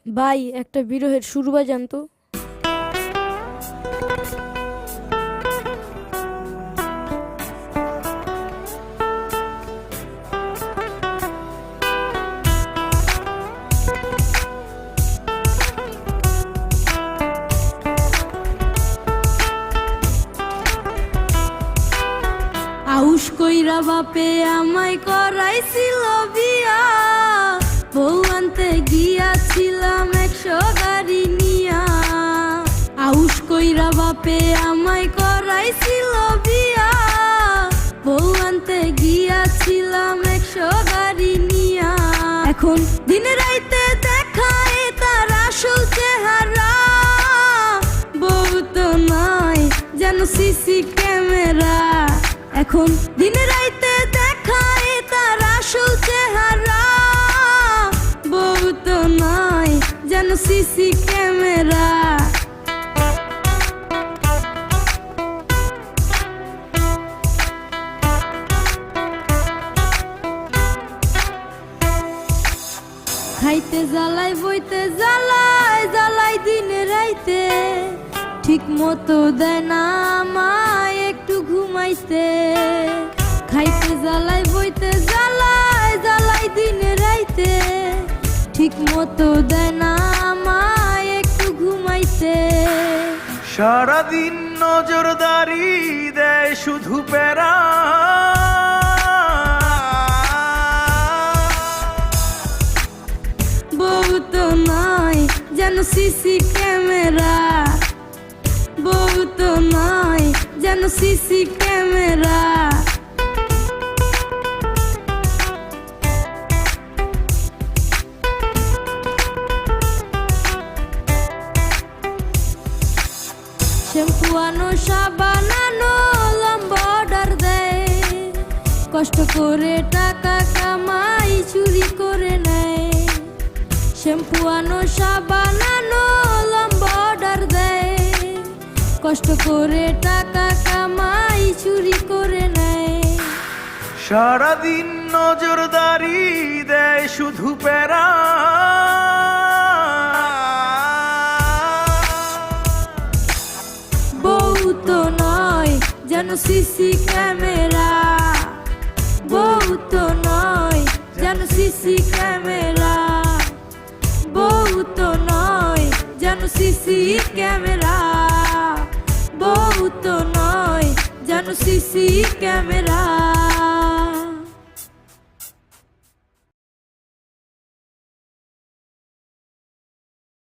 ভাই একটা বিরহের সুর বাজান তো। আউশ কইরা বাপে আমায় করাইছিল বিয়া, বউ আনতে গিয়াছিলাম 100 গাড়ি নিয়া। আউশ কইরা বাপে আমায় করাইছিল বিয়া, বউ আনতে গিয়াছিলাম 100 গাড়ি নিয়া। এখন দিনে রাইতে দেখায় তার আসল চেহারা, বউ তো নয় যেন সিসি ক্যামেরা। এখন দিনে রাইতে দেখায় তার আসল চেহারা, বউ তো নয় যেন সিসি ক্যামেরা। খাইতে জ্বালাই বইতে জ্বালাই জ্বালাই দিনে রাইতে, ঠিক মতো দেয় না আমায় একটু ঘুমাইতে। খাইতে জ্বালাই বইতে জ্বালাই জ্বালাই দিনে রাইতে, ঠিক মতো দেয় না আমায় একটু ঘুমাইতে। সারাদিন নজরদারি দেয় শুধু প্যারা, বউ তো নয় যেন সিসি ক্যামেরা, বউ তো নয় যেন সিসি ক্যামেরা। শ্যাম্পু আনো সাবান আনো লম্বা অর্ডার দেয়, কষ্ট করে টাকা কামাই চুরি করে নেয়। শ্যাম্পু আনো সাবান আনো লম্বা অর্ডার দেয়, কষ্ট করে টাকা কামাই চুরি করে নেয়। সারাদিন নজরদারি দেয় শুধু প্যারা, বউ তো নয় যেন সিসি ক্যামেরা, বউ তো নয় যেন সিসি ক্যামেরা, বউ তো নয় যেন সিসি ক্যামেরা, বউ তো নয় যেন সিসি ক্যামেরা।